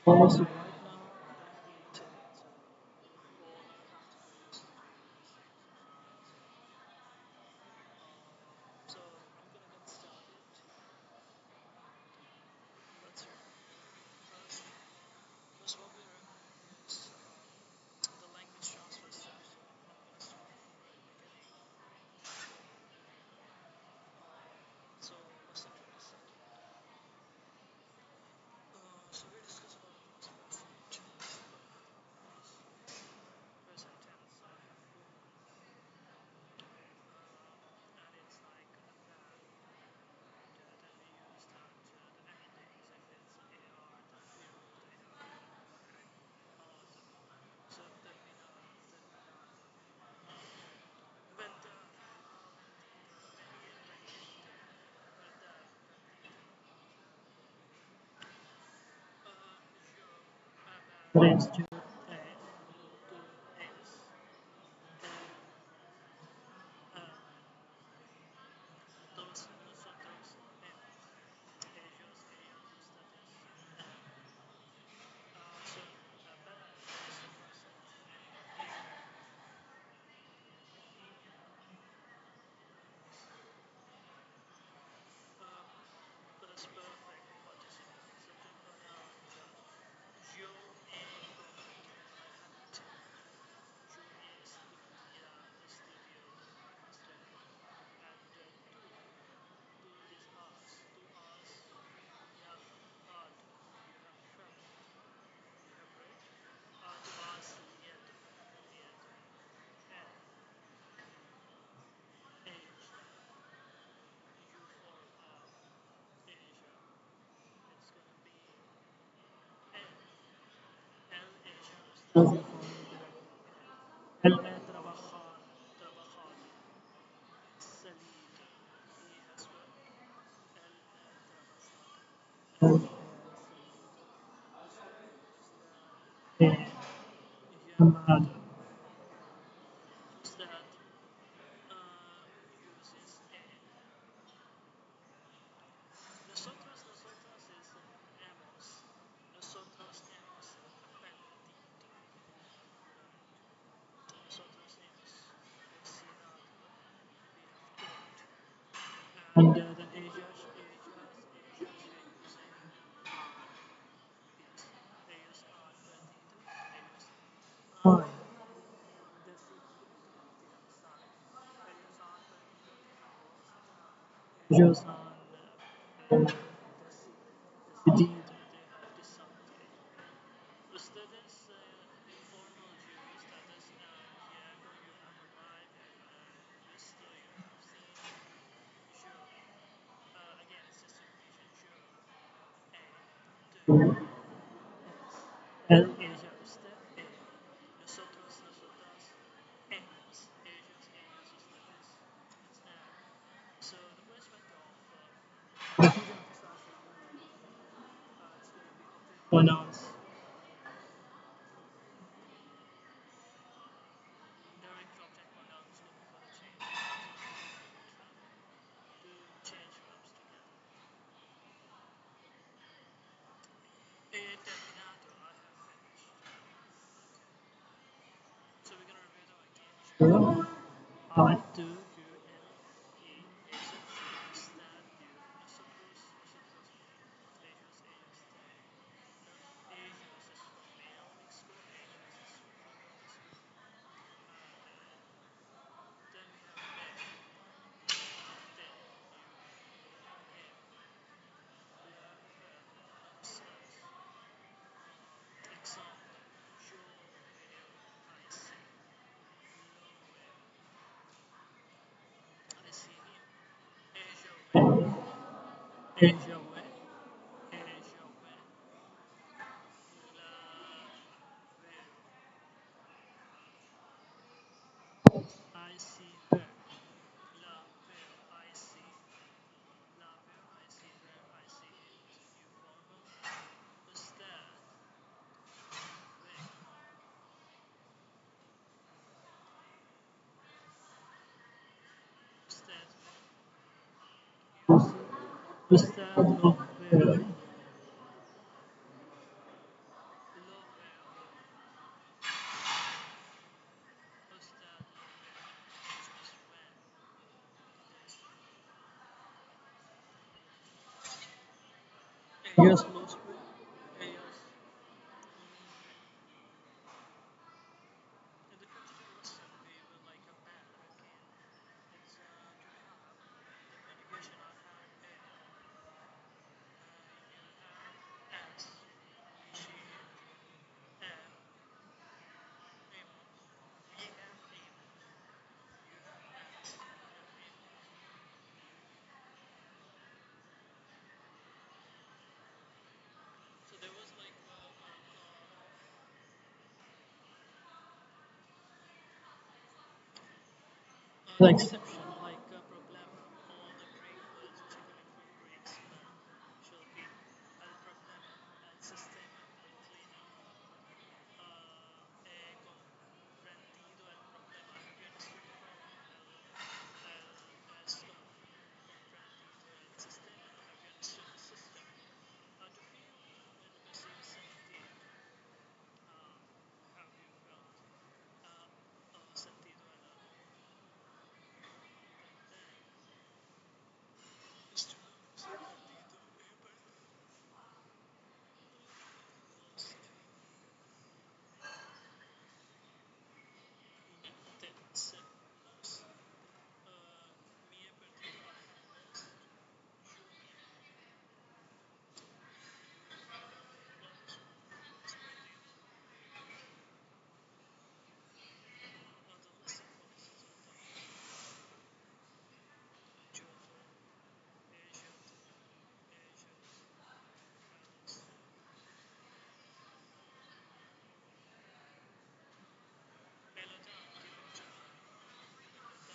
Also, right now I'm eating all so I'm gonna get started. Let's first, first what we're is the language transfer step. So I'm gonna start from the very beginning. So listen to this. So we discuss about the past perfect tense. Present tense. I have gone, and it's like that. Then we use that the endings if it's AR, then we remove the AR. So terminado, terminado. Vendar, venir, veniente, verdad, verdito. Yo, aver, es, yo, tú, es, todos, nosotros, ellos, ellos, ustedes. So, aver is the present. Past perfect participle. Subject pronoun. Yo he comido I had eaten. Yo he the studio, the practice day. And tu is us. To us, you have had, you have traveled, you have read. To us, nieto, nieto. And age, you form Asia. It's gonna be N. El ella usted. El he trabajar, trabajado. Salido. He has worked. El he trabajado. El he salido. Usted. Llamado. Usted uses a. Nosotros, nosotras es hemos. Nosotros hemos aprendido. Nosotros hemos enseñado. We have taught. And then ellos, using are. Yes, ellos han perdido. Ellos ellos han decidido. They have decided. Ustedes, informal you, ustedes, Diego, you have arrived, you have visto, you have seen. Yo, again, it's just a repeatation. Yo, él, ella, usted, nosotros, nosotras, hemos, ellos, ustedes. So the placement of it's going to be object pronouns. Direct object pronouns looking for the change to change verbs together. E terminato, I have finished. So we're going to review them again. Sure. I, do, you, él, ella, usted, you, nosotros, nosotras, me, ellos, they. Ellos is for male mixed group, ellos is for female mixed group. Then we have me, they, you, him, leur, nosotros. Example, yo veo, I see. Lo veo, I see him. Ella ve, ella ve, ella ve. La veo, I see her. La veo, I see. La veo, I see her, I see it. New formal. Usted ve, usted ve. Usted lo ve. Yes, lost way. Yes. In the cultural lesson, we will like a back again. It's to have the medication I had A. You have S. She, M, Amos. We have Amos. You have S. I have Amos. So there was like an exception, like a problem. All the break was typically food breaks, shall be el problema, el sistema, el clima, he comprendido el problema. Have you understood the problem? Esto comprendido el sistema. Have you understood the system? To feel in the same sentido. Have you felt sentido en el entender? Esto comprendido lost. Intense. Lost. Mi he perdido. I have lost. Yo mi he lost. Has perdido. The lesson focuses on the yo to, ellos, has, el adaptive to, adaptive to. Doy, das, da, debes dar. Doy, das, debes dar. Yo doy. Delle, nos, les, lo, mi. Okay,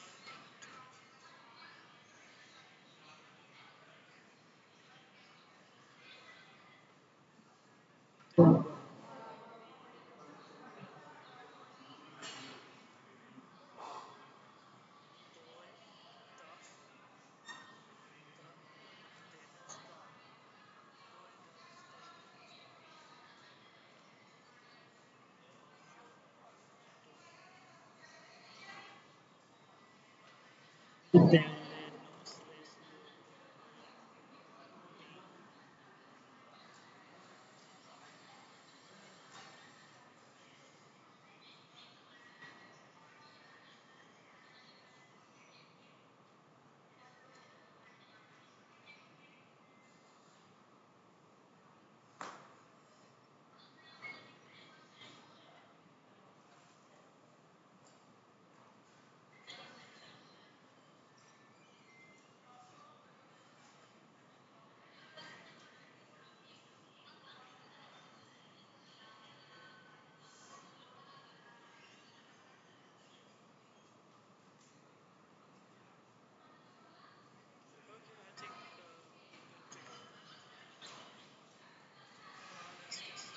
I think we're good to go then. Let's get started with these.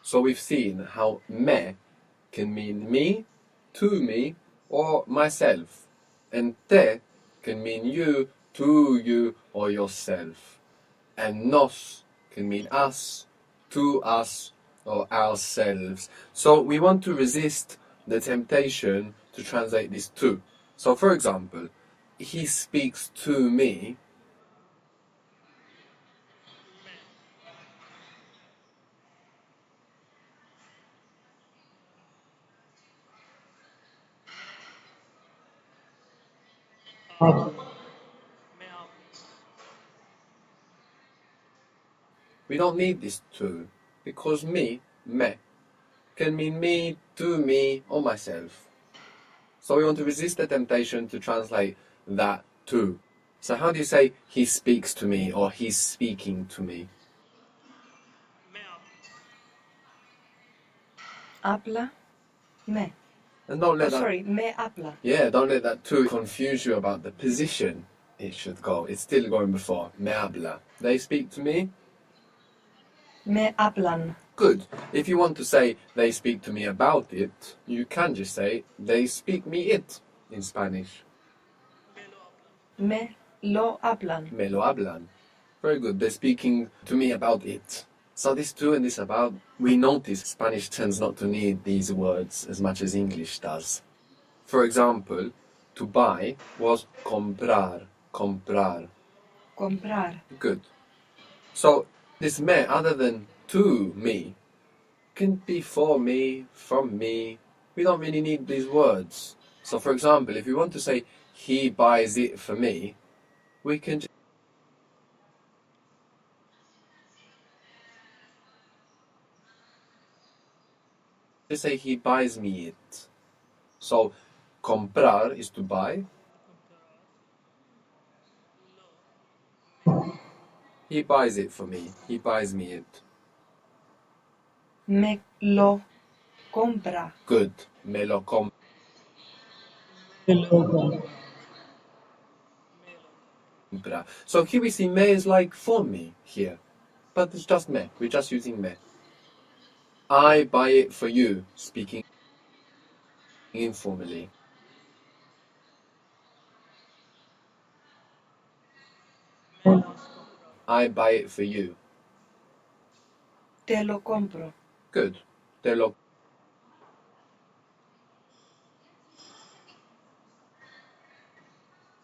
So we've seen how me can mean me, to me, or myself, and te can mean you, to you, or yourself, and nos can mean us, to us, or ourselves. So we want to resist the temptation to translate this to. So for example, he speaks to me. Me. Me hablas. We don't need this to, because me, can mean me, to me, or myself. So we want to resist the temptation to translate that to. So how do you say he speaks to me or he's speaking to me? Habla. Me. And don't Oh, let that, sorry. Me habla. yeah, don't let that too confuse you about the position it should go. It's still going before. Me habla. They speak to me. Me hablan. Good. If you want to say they speak to me about it, you can just say they speak me it in Spanish. Me lo hablan. Me lo hablan. Me lo hablan. Very good. They're speaking to me about it. So this to and this about, we notice Spanish tends not to need these words as much as English does. For example, to buy was comprar. Comprar. Comprar. Good. So this me, other than to me, can be for me, from me. We don't really need these words. So for example, if we want to say he buys it for me, we can just say he buys me it. So comprar is to buy. He buys it for me. He buys me it. Me lo compra. Good. Me lo compra. So here we see me is like for me here. But it's just me. We're just using me. I buy it for you, speaking informally. I buy it for you. Te lo compro. Good. Te lo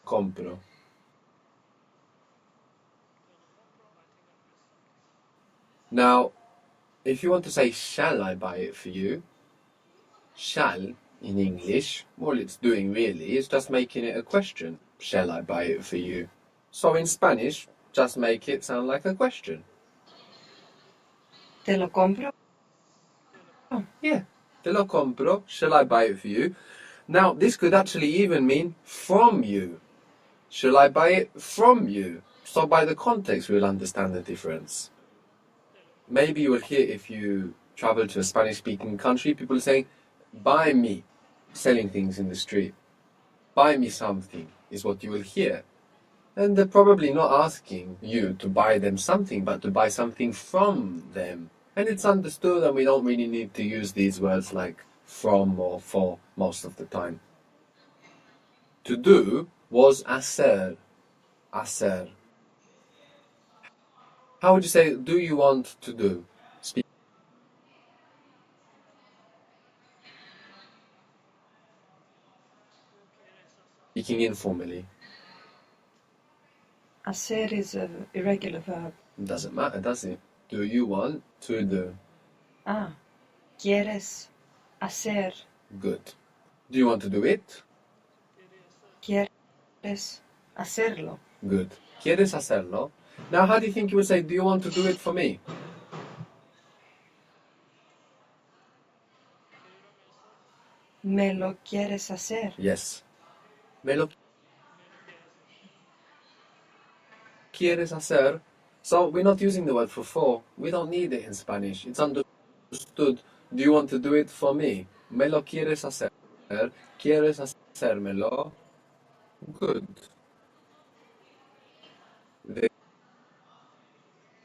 compro. Now, if you want to say shall I buy it for you, shall in English, all it's doing really is just making it a question. Shall I buy it for you? So in Spanish, just make it sound like a question. Te lo compro. Yeah. Te lo compro. Shall I buy it for you? Now, this could actually even mean from you. Shall I buy it from you? So by the context, we'll understand the difference. Maybe you will hear if you travel to a Spanish-speaking country, people saying, buy me, selling things in the street. Buy me something is what you will hear. And they're probably not asking you to buy them something, but to buy something from them. And it's understood, and we don't really need to use these words like from or for most of the time. To do was hacer. Hacer. How would you say, do you want to do? Speaking informally. Hacer is an irregular verb. Doesn't matter, does it? Do you want to do? Ah. ¿Quieres hacer? Good. Do you want to do it? ¿Quieres hacerlo? Good. ¿Quieres hacerlo? Now, how do you think you would say, do you want to do it for me? ¿Me lo quieres hacer? Yes. ¿Me lo quieres hacer? So we're not using the word for. We don't need it in Spanish. It's understood. Do you want to do it for me? ¿Me lo quieres hacer? ¿Quieres hacérmelo? Good.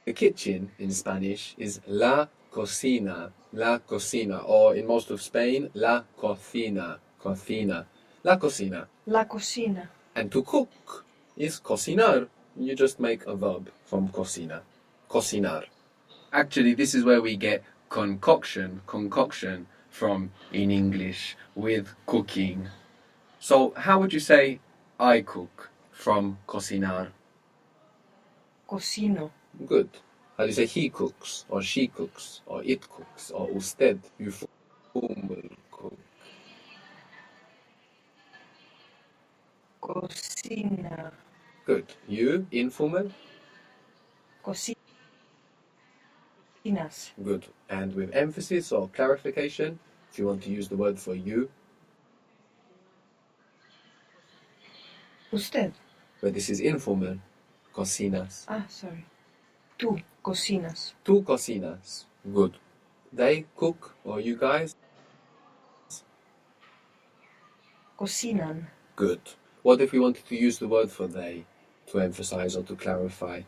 The kitchen in Spanish is la cocina. La cocina. Or in most of Spain, la cocina. Cocina. La cocina. La cocina. And to cook is cocinar. You just make a verb from cocina. Cocinar. Actually, this is where we get concoction from in English with cooking. So, how would you say I cook from cocinar? Cocino. Good. How do you say he cooks, or she cooks, or it cooks, or usted? You will cook. Cocina. Good. You, informal? Cocinas. Good. And with emphasis or clarification, if you want to use the word for you, Usted. but this is informal. Cocinas. Ah, sorry. Tú cocinas. Tú cocinas. Good. They cook, or you guys cocinan. Good. What if we wanted to use the word for they to emphasize or to clarify?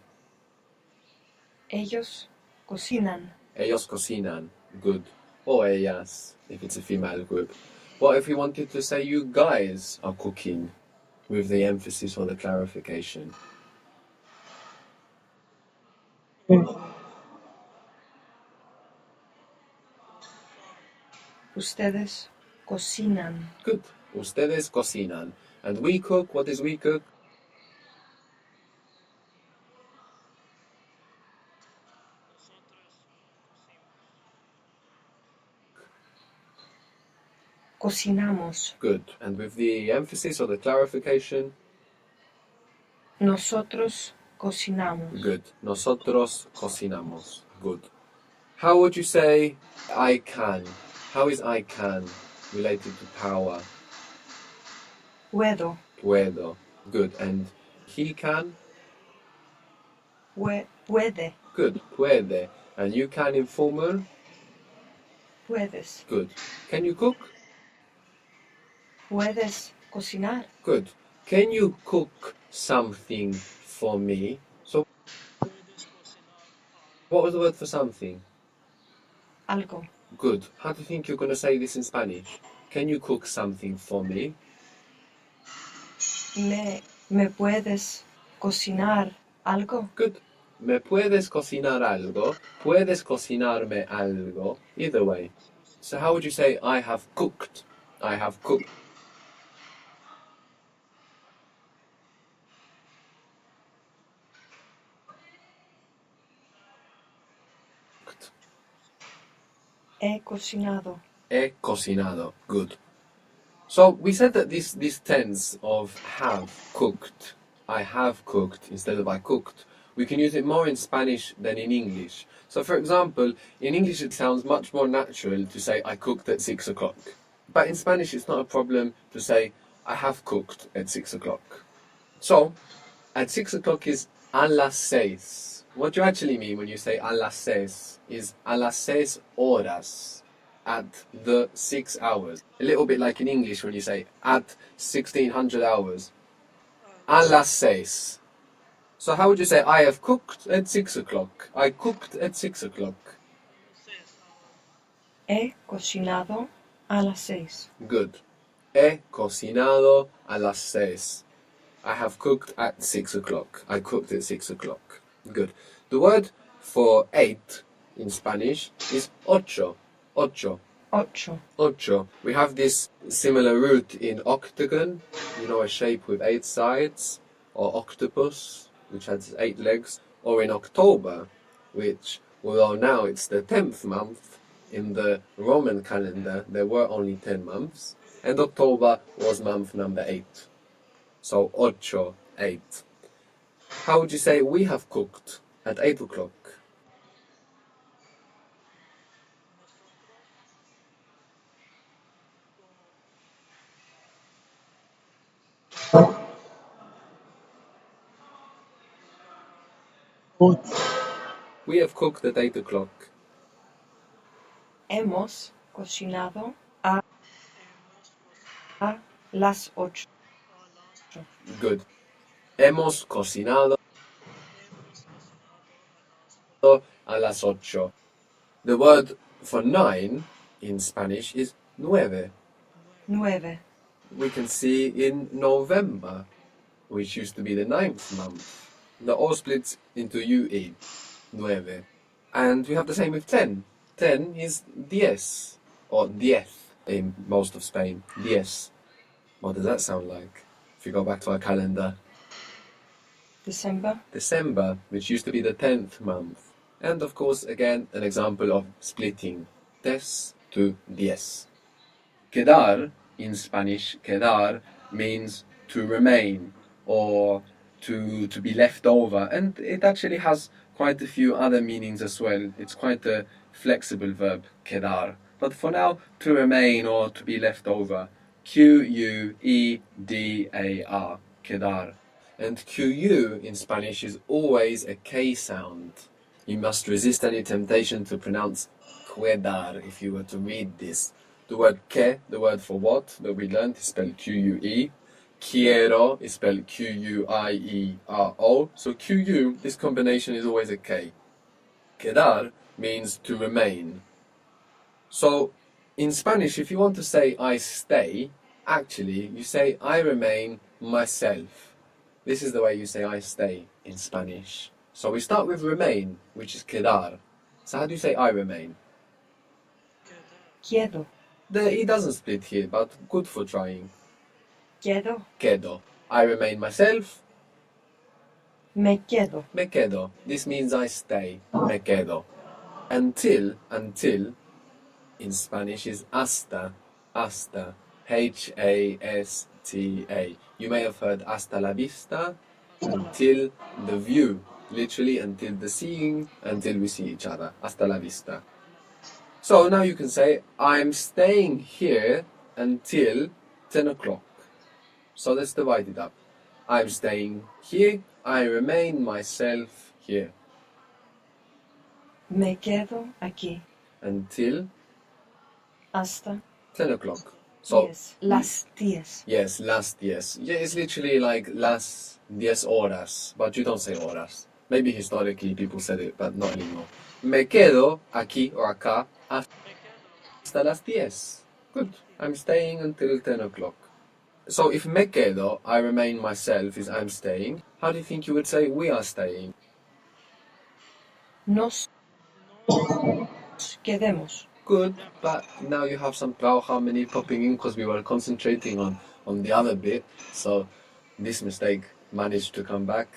Ellos cocinan. Ellos cocinan. Good. Or ellas, if it's a female group. What if we wanted to say you guys are cooking with the emphasis or the clarification? Ustedes cocinan. Good. Ustedes cocinan. And we cook, what is we cook? Cocinamos. Good. And with the emphasis or the clarification? Nosotros cocinamos. Good. Nosotros cocinamos. Good. How would you say I can? How is I can related to power? Puedo. Puedo. Good. And he can? Puede. Good. Puede. And you can in formal? Puedes. Good. Can you cook? Puedes cocinar. Good. Can you cook something for me? So, what was the word for something? Algo. Good. How do you think you're going to say this in Spanish? Can you cook something for me? ¿Me puedes cocinar algo? Good. ¿Me puedes cocinar algo? ¿Puedes cocinarme algo? Either way. So how would you say I have cooked? I have cooked. He cocinado. He cocinado. Good. So we said that this tense of have cooked, I have cooked instead of I cooked, we can use it more in Spanish than in English. So for example, in English it sounds much more natural to say I cooked at 6 o'clock. But in Spanish it's not a problem to say I have cooked at 6 o'clock. So at 6 o'clock is a las 6. What do you actually mean when you say a las 6 is a las 6 horas. At the 6 hours. A little bit like in English when you say at 1600 hours. A las 6. So how would you say I have cooked at 6 o'clock? I cooked at 6 o'clock. He cocinado a las 6. Good. He cocinado a las 6. I have cooked at 6 o'clock. I cooked at 6 o'clock. Good. The word for 8 in Spanish is ocho. Ocho. Ocho. Ocho. We have this similar root in octagon, you know, a shape with 8 sides, or octopus, which has 8 legs, or in October, which, although now it's the 10th month, in the Roman calendar there were only 10 months, and October was month number 8. So ocho, 8. How would you say we have cooked at 8 o'clock? We have cooked at 8 o'clock. Hemos cocinado a las 8. Good. Hemos cocinado a las 8. The word for 9 in Spanish is nueve. 9. We can see in November, which used to be the 9th month. The O splits into UE, nueve. And we have the same with 10. 10 is diez, or diez in most of Spain. Diez. What does that sound like? If you go back to our calendar. December. December, which used to be the 10th month. And of course, again, an example of splitting. Des to diez. Quedar, in Spanish, quedar means to remain or to be left over. And it actually has quite a few other meanings as well. It's quite a flexible verb, quedar. But for now, to remain or to be left over. Q-U-E-D-A-R, quedar. And QU in Spanish is always a K sound. You must resist any temptation to pronounce quedar if you were to read this. The word que, the word for what that we learned, is spelled Q-U-E. Quiero is spelled Q-U-I-E-R-O. So Q-U, this combination is always a K. Quedar means to remain. So in Spanish, if you want to say I stay, actually you say I remain myself. This is the way you say I stay in Spanish. So we start with remain, which is quedar. So how do you say I remain? Quedo. The E doesn't split here, but good for trying. Quedo. Quedo. I remain myself. Me quedo. Me quedo. This means I stay. Me quedo. Until in Spanish is hasta. Hasta. H-A-S-T-A. You may have heard hasta la vista, until the view. Literally until the seeing, until we see each other. Hasta la vista. So now you can say, I'm staying here until 10 o'clock. So let's divide it up. I'm staying here, I remain myself here. Me quedo aquí. Until Hasta 10 o'clock. So, las 10. yes, las 10. Yeah, it's literally like las 10 horas, but you don't say horas. Maybe historically people said it, but not anymore. Me quedo aquí or acá hasta las 10. Good. I'm staying until 10 o'clock. So if me quedo, I remain myself, is I'm staying, how do you think you would say we are staying? Nos quedemos. Good, but now you have some vowel harmony popping in because we were concentrating on the other bit. So this mistake managed to come back.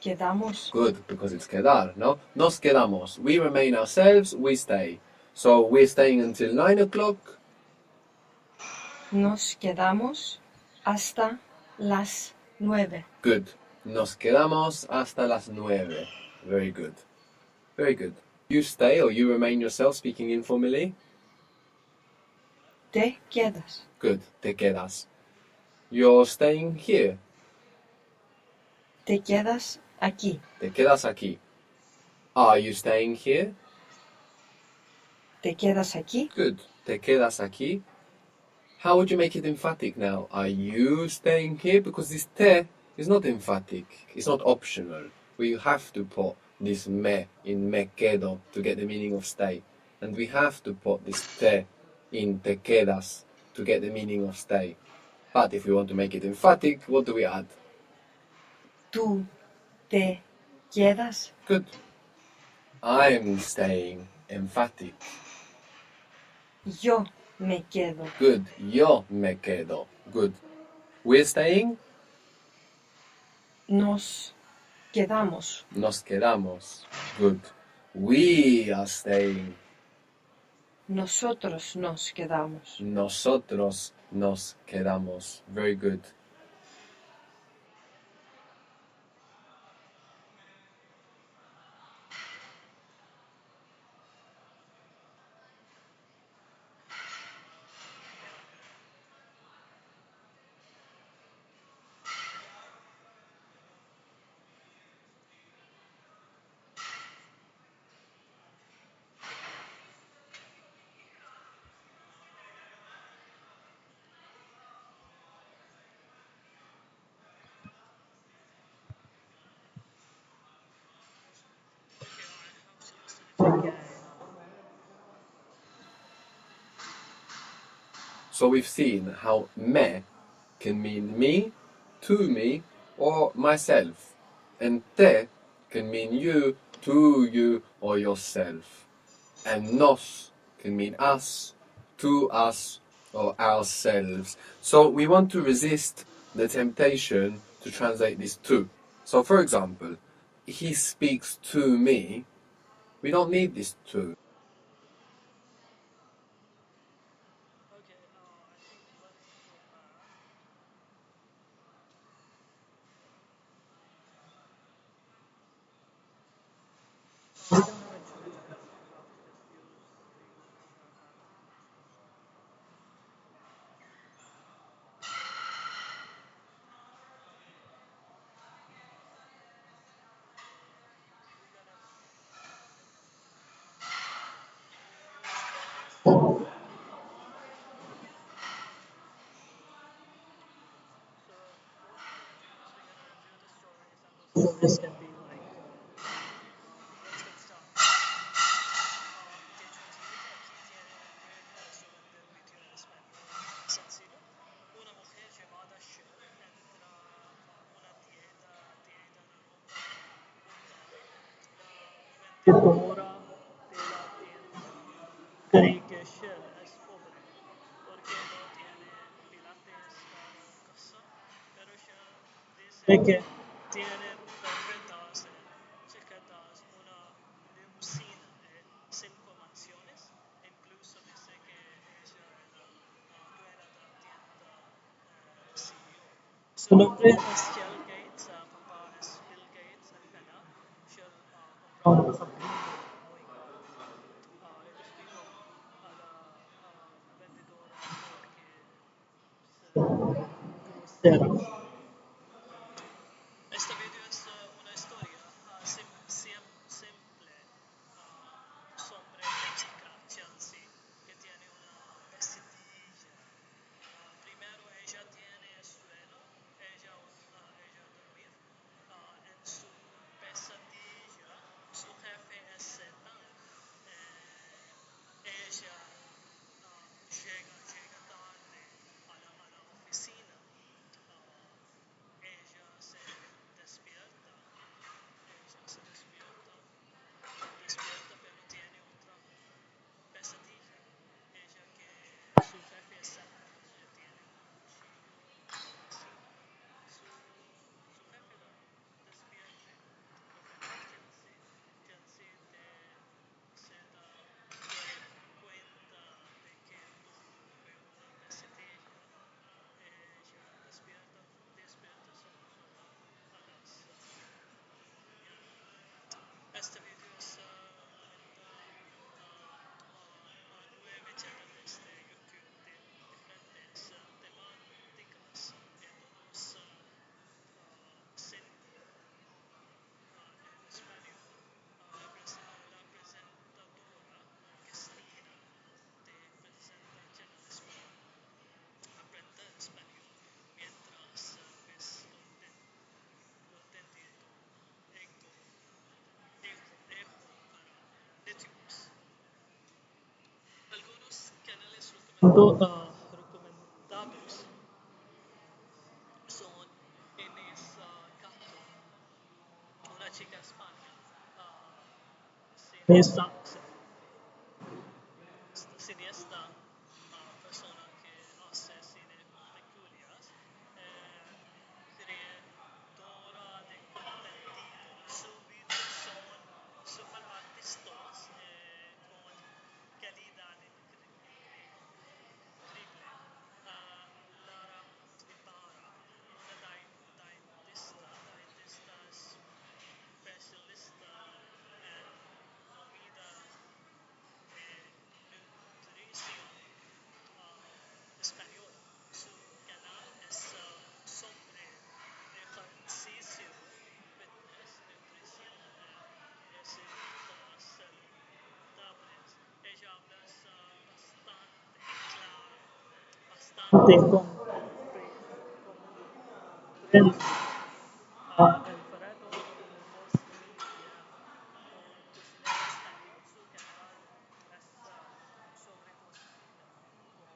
Quedamos. Good, because it's quedar, no? Nos quedamos. We remain ourselves, we stay. So we're staying until 9 o'clock. Nos quedamos hasta las 9. Good. Nos quedamos hasta las 9. Very good. Very good. You stay or you remain yourself, speaking informally. Te quedas. Good. Te quedas. You're staying here. Te quedas aquí. Te quedas aquí. Are you staying here? Te quedas aquí. Good. Te quedas aquí. How would you make it emphatic now? Are you staying here? Because this te is not emphatic. It's not optional. We have to put this me in me quedo to get the meaning of stay. And we have to put this te in te quedas to get the meaning of stay. But if we want to make it emphatic, what do we add? Tú te quedas. Good. I'm staying. Emphatic. Yo me quedo. Good. Yo me quedo. Good. We're staying. Nos quedamos. Nos quedamos. Good. We are staying. Nosotros nos quedamos. Nosotros nos quedamos. Very good. So we've seen how me can mean me, to me, or myself. And te can mean you, to you, or yourself. And nos can mean us, to us, or ourselves. So we want to resist the temptation to translate this to. So for example, he speaks to me. We don't need this to. Okay, I think let's go back. So this can be like, let's get started. De hecho, aquí tiene un break resumen del vídeo en español sencillo. Una mujer llamada Cher entra a una tienda de ropa un día. La vendedora de la tienda cree que Cher es pobre porque no tiene pilates para casa, pero Cher dice que tiene tarjetas en chiquitas, una limusina y 5 mansiones. Incluso dice que ella era dueña de la tienda, CEO. Su nombre es Shell Gates, papá es Bill Gates en canal. Shell compró un abrigo muy caro. Le despidió a la vendedora porque se grosera. Este video es una historia simple sobre una chica, Chelsea, que tiene una pesadilla. Primero ella tiene sueño, ella dormir. En su pesadilla, su jefe es Satan. Ella llega tarde a la oficina. Ella se despierta, pero tiene otra pesadilla. Ella que su jefe es Satan, tiene un cuchillo encima. Su jefe la despierta. Lo que no es Chelsea se da cuenta de que tuvo una pesadilla. Ella despierta sola a las este video es a 9 canales de YouTube de diferentes temáticas y todos sin en español. La presentadora Cristina te presenta Channel Español. Aprende español mientras ves contenido eco para networks. Algunos canales recomendados son Inés Cato, una chica España, cineasta, cineasta, persona que hace cine peculiares, creadora de contenido. Sus vídeos son super artísticos con calidad increíble. Lara Ibarra, una dietista especialista en comida y nutrición española. Su canal es sobre ejercicio, fitness, nutrición y recetas saludables. Ella habla bastante claro, bastante comprensible. Alfredo Bosnia, un cocinero español. Su canal es sobre cocina, con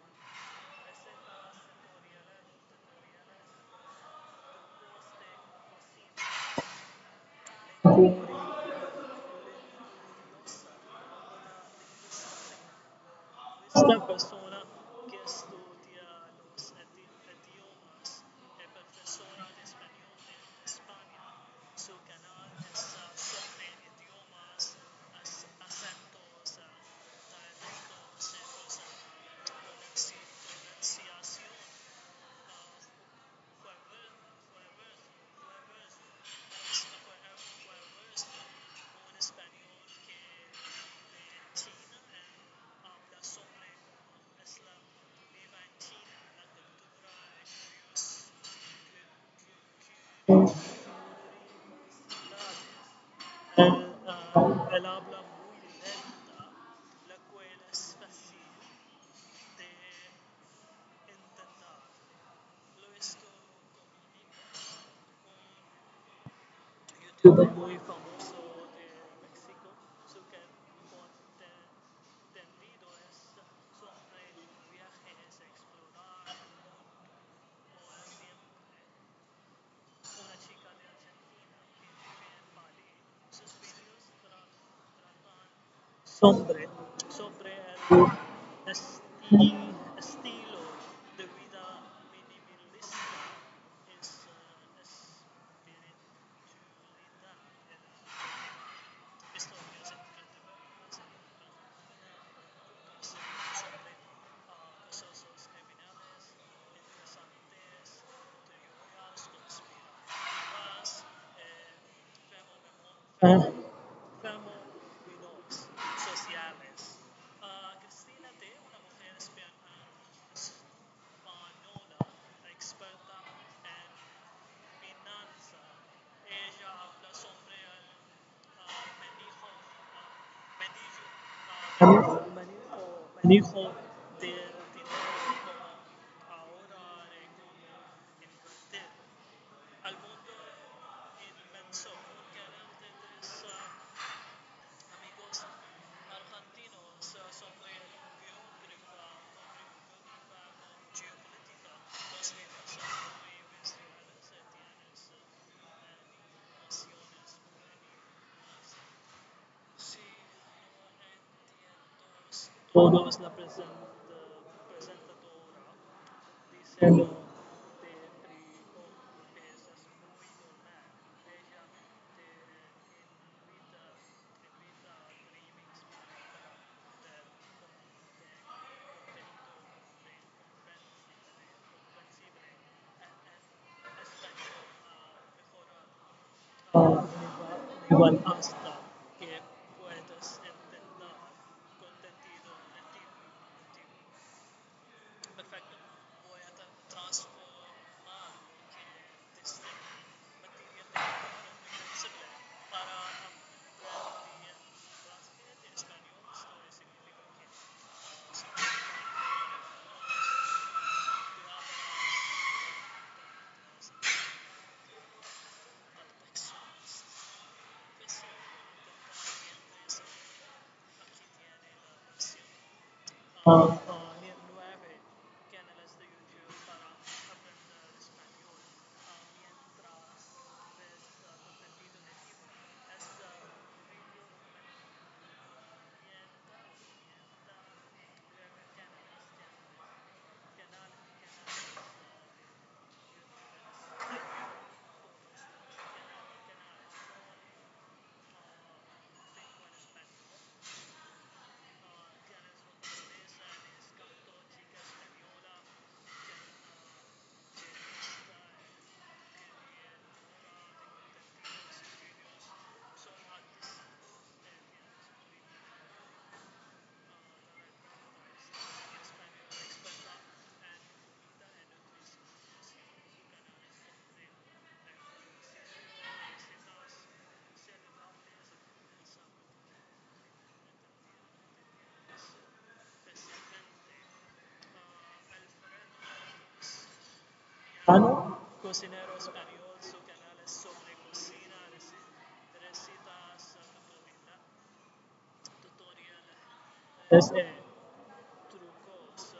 recetas, tutoriales, trucos de cocina. Lenturiosa, una lingüista persona que estudia los idiomas y profesora de español en España. Su canal es sobre idiomas, acentos, dialectos, pronunciación, un español que vive en China habla sobre cómo es la vida en China, la cultura y curiosidades. Él habla muy lenta, la cual es fácil de entender. Lo he visto con mi hijo, sobre el estilo de vida minimalista es espiritualidad. Historias increíbles sobre procesos criminales interesantes, teorías conspirativas, fenómenos sociales. Cristina T., una mujer española experta en finanza, ella habla sobre el manejo del dinero, cómo ahorrar y cómo invertir. Al mundo inmenso, porque de tres amigos argentinos sobre el geopolítica. Los videos son muy visuales y tienes animaciones buenísimas. Si no entiendes todos la presentadora dice no te preocupes, es muy normal. Ella te invita a streamings para ver contenido comprensible en español mejorado. Igual hasta que puedas entender contenido nativo. Perfecto. Voy a transformar lo que dice materialmente comprensible para aprender clase de español. Esto significa que nueve canales de YouTube para aprender español mientras ves contenido nativo. Es video nueve canales de YouTube tienes japonesa, tienes canto, chica española, chelista, escritora de contenidos y vídeos, son artistas, tienes política, la española experta en comida y nutrición, su canal es sobre ejercicio, recetas saludables y comida especialmente Alfredo cocinero español, su canal es sobre cocina, recetas, tutoriales, trucos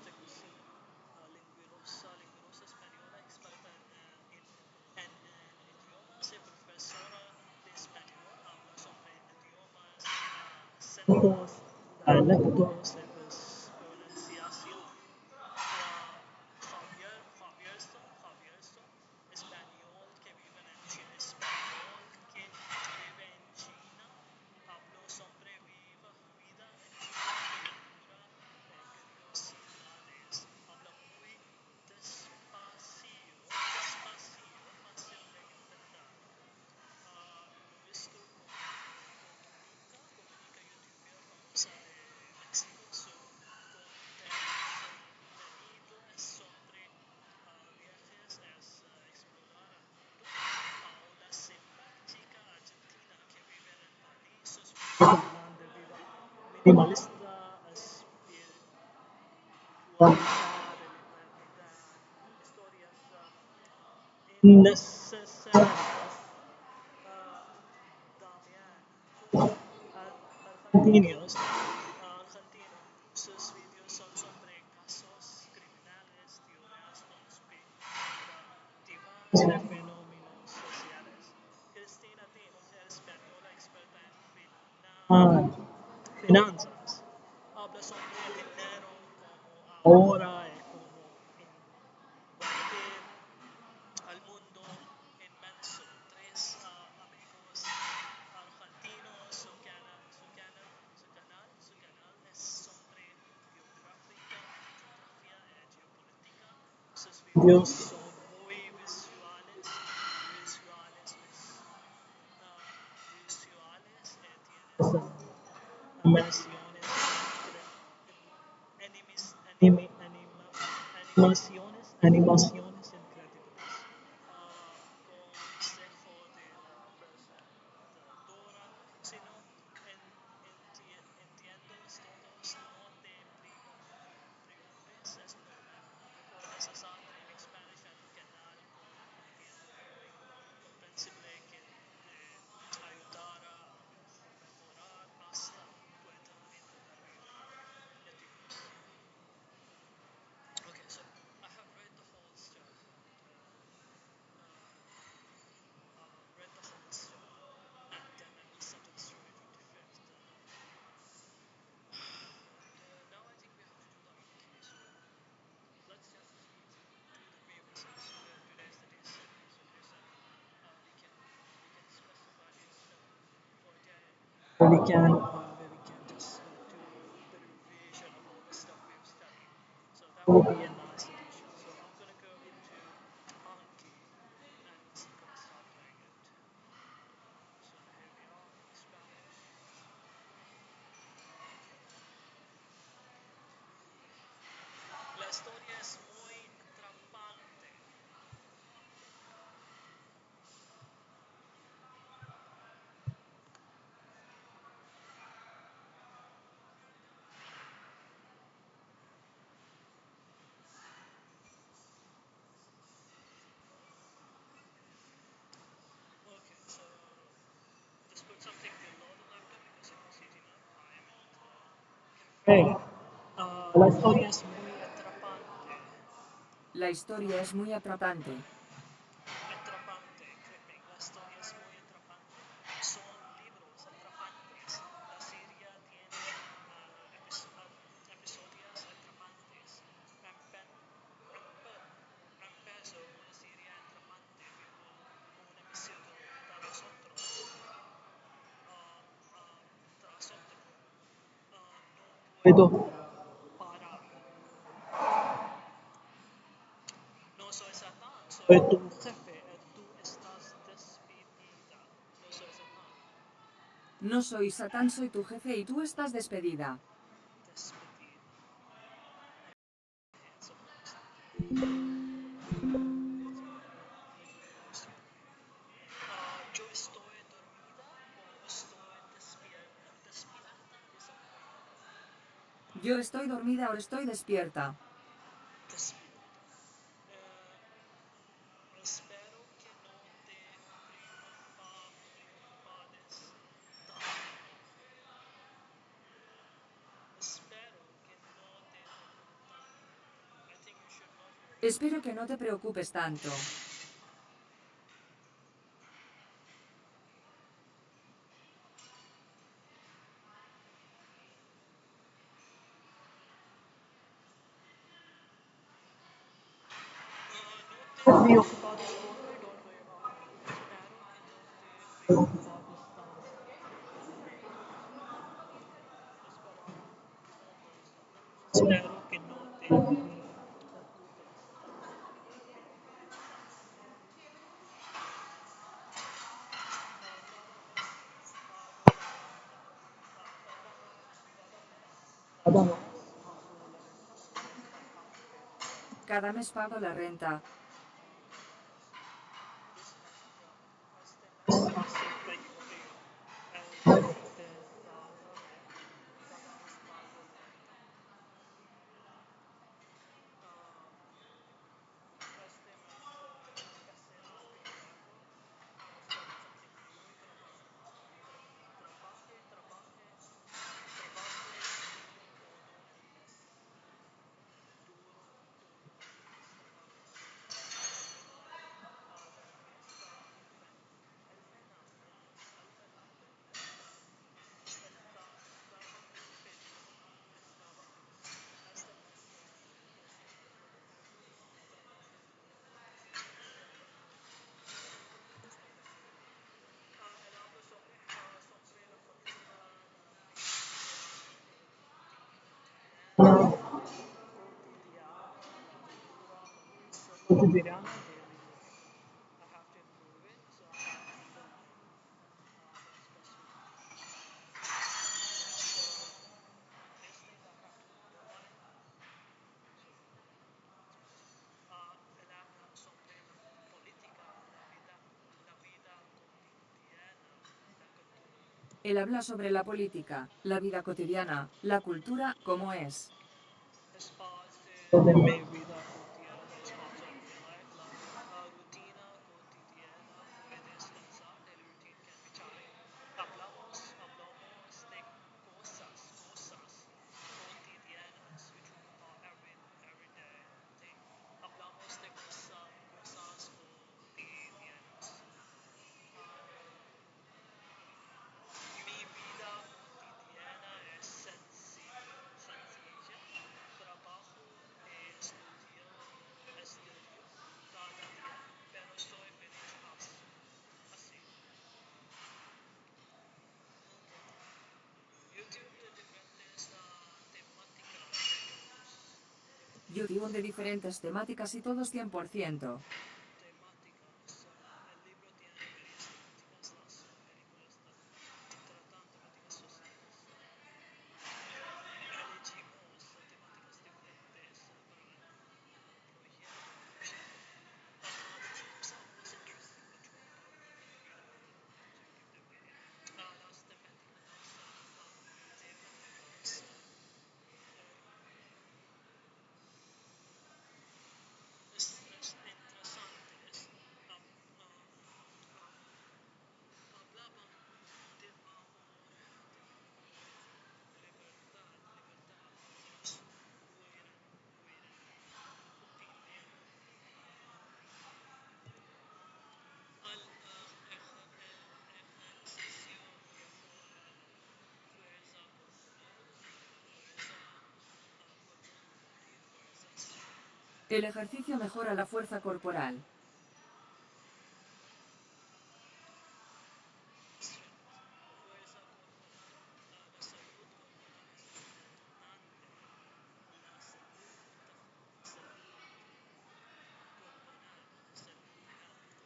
de cocina. Lingüirosa española, experta en idiomas y profesora de español, habla sobre idiomas, acentos, dialectos y pronunciación. Javierson, español que vive en China, habló sobre vida en China, cultura, curiosidades. Habla muy despacio, fácil de entender. Luis comunica youtuber famosa de México, su contenido es sobre viajes, es explorar el mundo. Paola Silva, chica argentina que vive en París, sus videos hablan de vida minimalista, espiritualidad, de modernidad, historias innecesarias. Damián, argentino, sus vídeos son sobre casos criminales, teorías conspirativas de fenómenos sociales. Cristina T., mujer española experta en finanzas, finanzas. Habla sobre dinero como ahora y como invertir al mundo inmenso. Tres amigos argentinos, su canal es sobre geografía y geopolítica. Sus videos son muy visuales y tienes animaciones, animaciones increíbles. Consejo de la presentadora, si no entiendes todos, no te preocupes, es normal. Puedes usarte en Spanish en tu canal con un tiempo muy comprensible que te ayudará a mejorar hasta pueda entender Okay, so I have read the whole stuff. Read the whole stuff, and then I will start the story 25th. Now I think we have to do the Anki. So let's just do the prerequisites. Today's the day 7. So day 7, we can specify instead for day where we can just do the revision of all the stuff we've studied. So that would be a nice addition. So I'm gonna go into Anki and gonna start playing it. So here we are in Spanish. La historia es muy atrapante. Okay, so just put something below the laptop because it was heating up. I am at cafe. La historia es muy atrapante. La historia es muy atrapante. Atrapante, gripping. La historia es muy atrapante. Son libros atrapantes. La serie tiene episodios atrapantes. Empezó una serie atrapante, luego un episodio tras otro, tras otro. No puedo parar. No soy Satán, soy tu jefe. Tú estás despedida. No soy Satán. No soy Satán, soy tu jefe y tú estás despedida. Despedida. Yo estoy dormida o estoy despierta. Despierta es Yo estoy dormida o estoy despierta. despierta. Espero que no te preocupes tanto. Espero que no te preocupes tanto. I think you should not worry. Espero que no te preocupes tanto. No te preocupes tanto. Don't worry about it. Espero que no te preocupes tanto. Espero que no te preocupes. Cada mes Cada mes pago la renta. quotidiana, daily living. I have to improve it, so I have to learn what's best for me. These things I have to underline. Sobre la política, la vida cotidiana, la cultura. Él habla sobre la política, la vida cotidiana, la cultura, cómo es. Es parte de mi vida cotidiana, es part of my life. La rutina cotidiana puede descansar, el routine can be tiring. Hablamos de cosas cotidianas, which are everyday thing. Hablamos de cosas cotidianas. Mi vida cotidiana es sencilla. Trabajo y estudio cada día, pero soy feliz así. YouTube de diferentes temáticas de YouTube de diferentes temáticas y todos 100%. temáticas. El libro tiene varias temáticas, las películas tratan temáticas sociales. Elegimos temáticas diferentes para el proyecto. Which sound most interesting? Which one do you give them a? Las temáticas temáticas interesantes hablaban de amor, libertad, opinión. El ejercicio mejora fuerza El ejercicio mejora la fuerza corporal. la salud hormonal es importante. La salud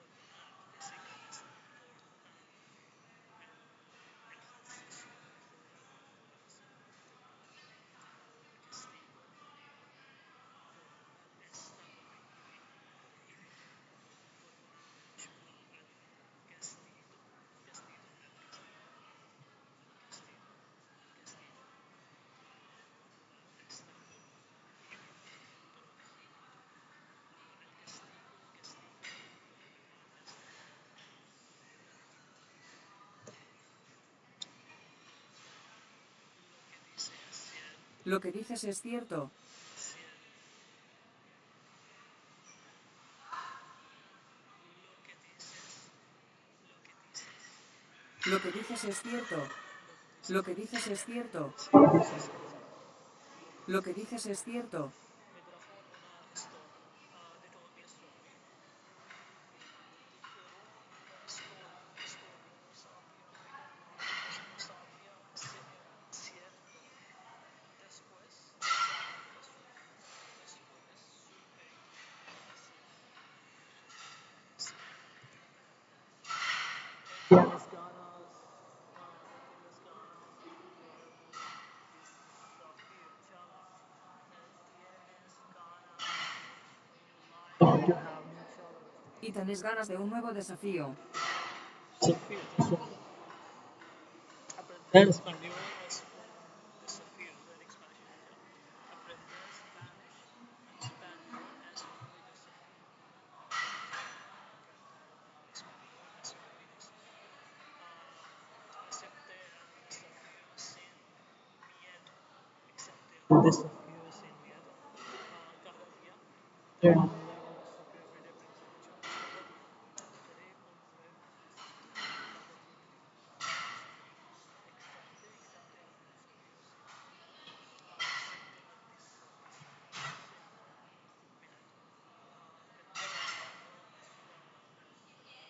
hormonal física es importante. El ejercicio mejora la salud castigo hormonal estado hormonal el castigo hormonal estado Lo que dices es cierto. Lo que dices es cierto. Lo que dices es cierto. Lo que dices es cierto. me trajo una historia, de toda mi historia. No sabía si era cierto. Después supe así. Tienes ganas, tienes ganas de nuevo desafío, challenge. Tienes ganas, you have new challenge. Y tenés ganas de un nuevo desafío. Desafío, aprender español es un desafío, learning Spanish is a challenge. Aprender español es muy desafío. Español es muy desafío. Acepte el desafío sin miedo. Acepte el desafío sin miedo. Cada día. There are new level desafío every day brings a new challenge. Cada día un nuevo desafío. Cada día accepte el desafío sin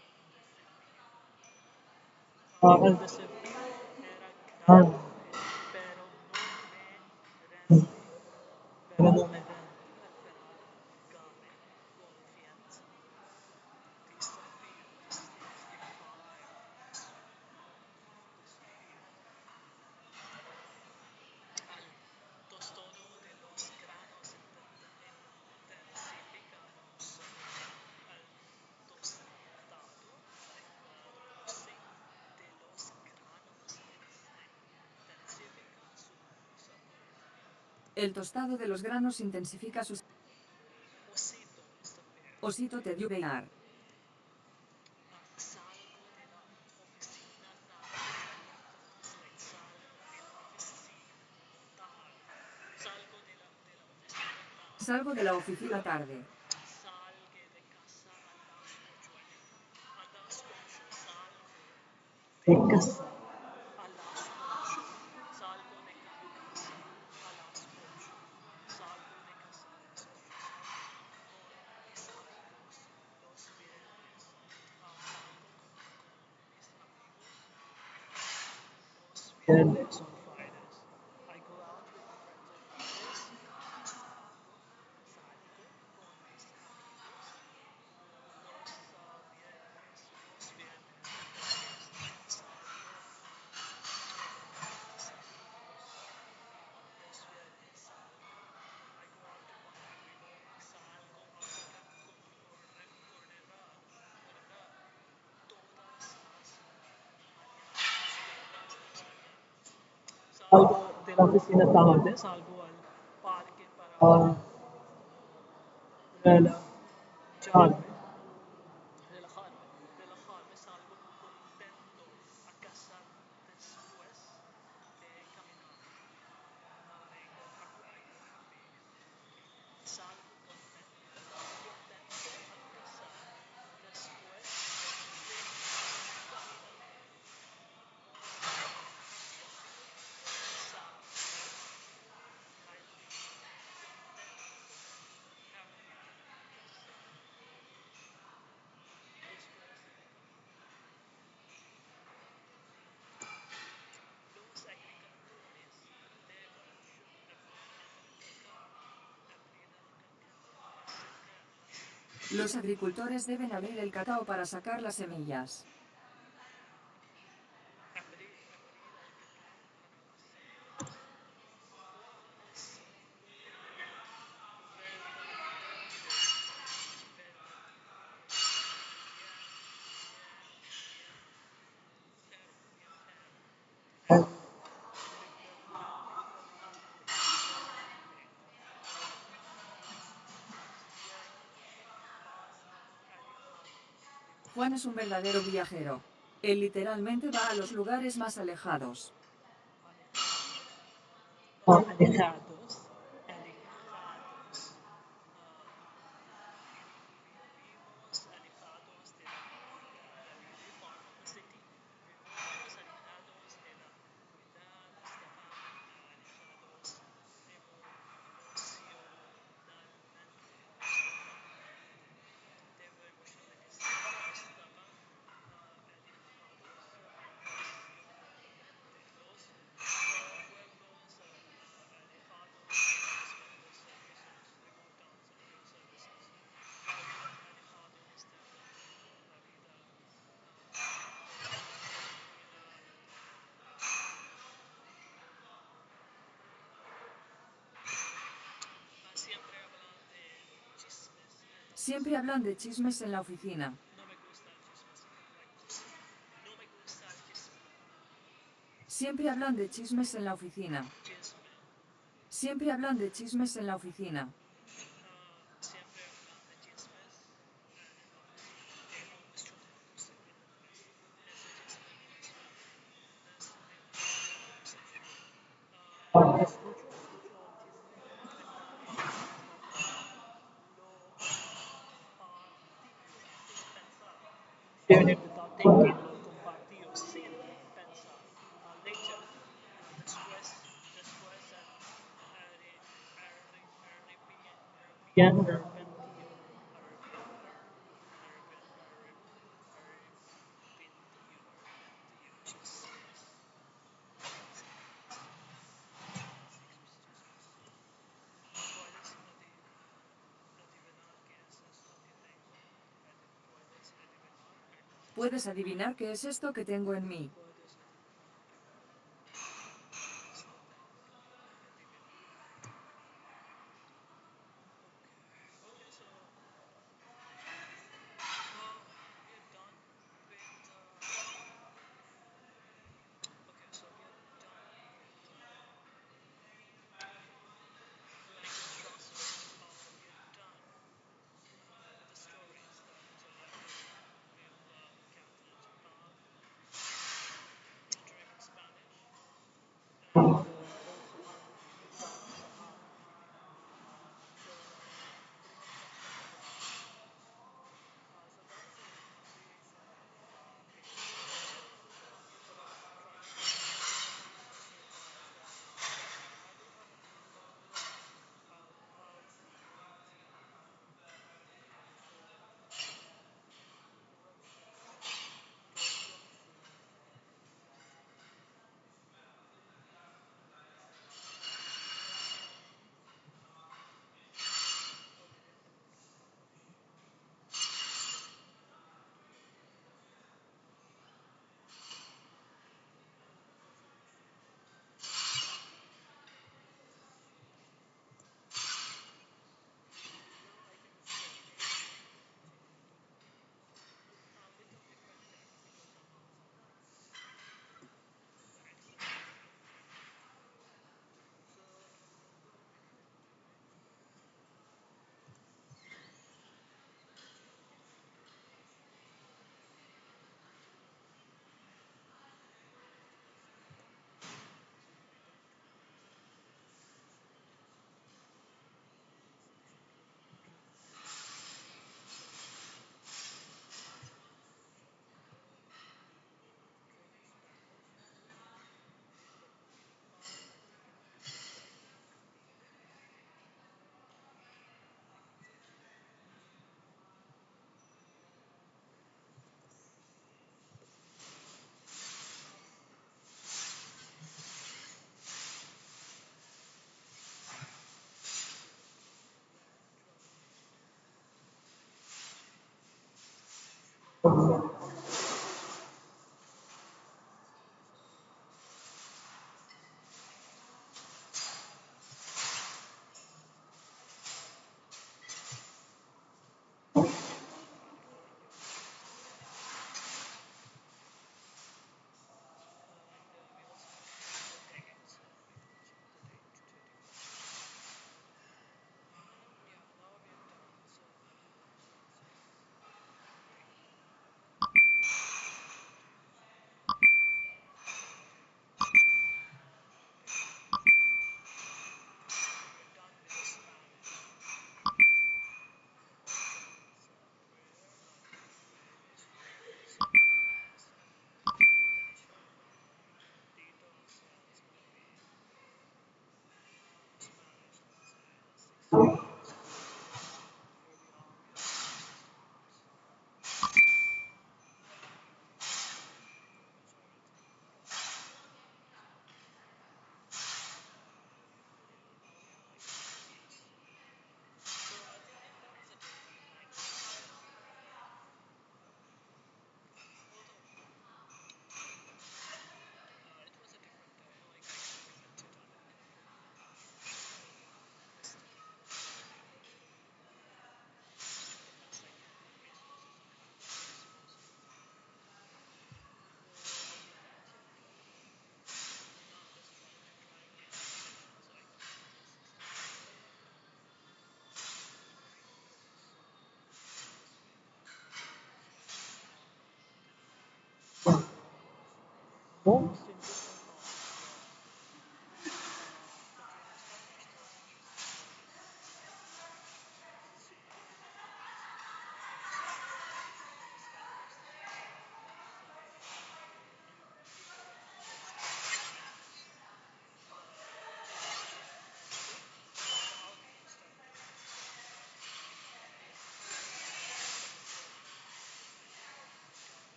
acepte el desafío sin miedo. Aprender español es un desafío. El desafío era grande, pero no me rendí. Era nome per Gare, confianza, desafío, al tostado de los granos intensificamos al tostado de los granos intensifica su sabor. El tostado de los granos intensifica su Osito saber. osito te dio bailar. Salgo de la oficina tarde. Salgo de la oficina tarde. Salgo de la oficina tarde. Salgo de casa a las 8. A las 8 salgo de casa a las 8. Salgo de casa a las 8. Salgo de casa a las 8. Con mis amigos los viernes. Salgo con mis amigos los viernes on Fridays. I go out with my friends on Fridays. Salgo con mis amigos los viernes de fiesta. Los viernes salgo. I go out to party. Salgo a correr todas las mañanas. Salgo de la oficina tarde, salgo al parque para relajarme, relajarme, salgo contento a casa después de caminar. I go happy. Salgo contento a casa después de caminar. Los agricultores Los agricultores deben abrir el cacao para sacar las semillas. Juan es un verdadero viajero. Él literalmente va a los lugares más alejados. alejados, alejados. Vivimos alejados de la city. Vivimos alejados de la comunidad, alejados emocionalmente. Debemos estaban Siempre hablan de chismes en la oficina. No me gusta el chisme. No me gusta el chisme. Siempre hablan de chismes en la oficina. Chisme. Siempre hablan de chismes en la oficina. Siempre hablan de chismes. Mucho Sharing it without thinking, lo compartido sin pensar. Later, después arrepentido. ¿Puedes adivinar qué es esto que tengo en mí?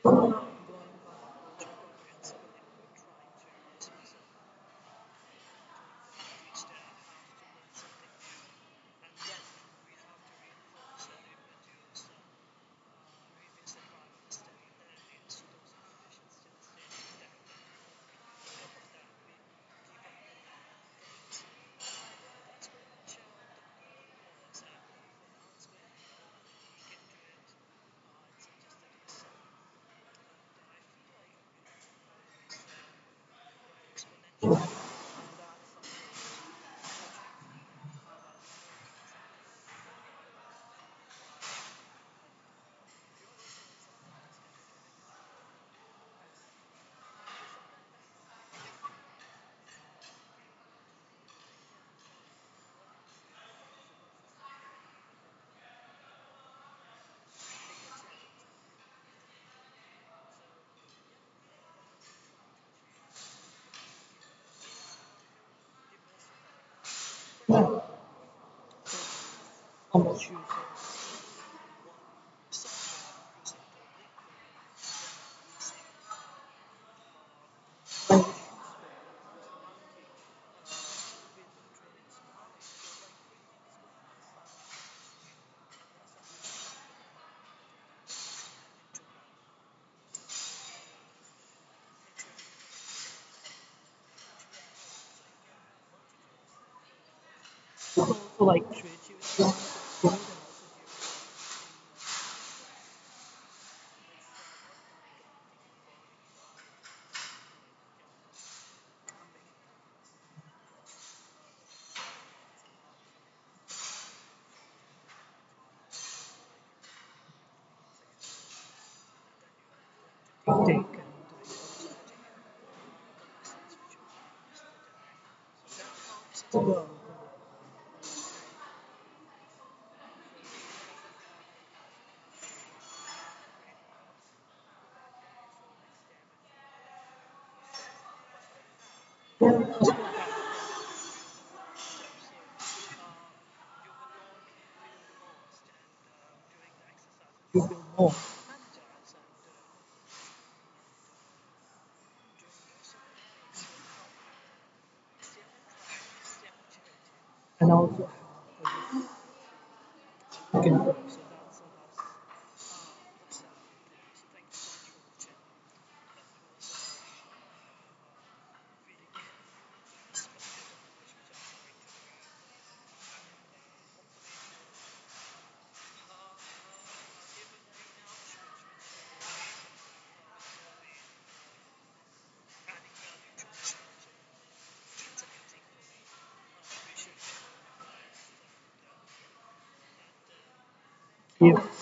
going by what you comprehensively were trying to dismiss it, doing the teach the house to learn something new, and then we have to reinforce and reproduce revisit prior understanding, and then it leads to those conditions still staying indefinitely. On top of that, we keep on building on things. That's pretty much the goal was, and for now it's going well. I mean, he came to it, it suggested himself, and I feel like it's growing exponentially, and that's something touching. But before we get something your version is something that's kind of getting how much you think one subject using the liquid than using language useful while working with training smart, because like reading is going to sound sweet, and then suddenly you have to put the mind into the into a new place, which requires like multitude of it's also like creativity wise it's good, and also gives you it's not like thinking about I'm making and then you have to observing the lessons which you learned yesterday, so that helps as well. But let's say for me it doesn't have the magic brain power that you need for an experiment for a lab. But for a lab, let's go back from the previous steps here. You will not feel lost, and during the exercises you feel more energized, and doing most of the things will help you stay on track, stay motivated, and also have this you can grow. So that's the thing. So thank you so much for watching. That was really good perspective of yours, which I'm sharing today, and hopefully it will give a green arch which will be adding value to the show. So it's a new thing for me. Appreciate you for your comments, and keep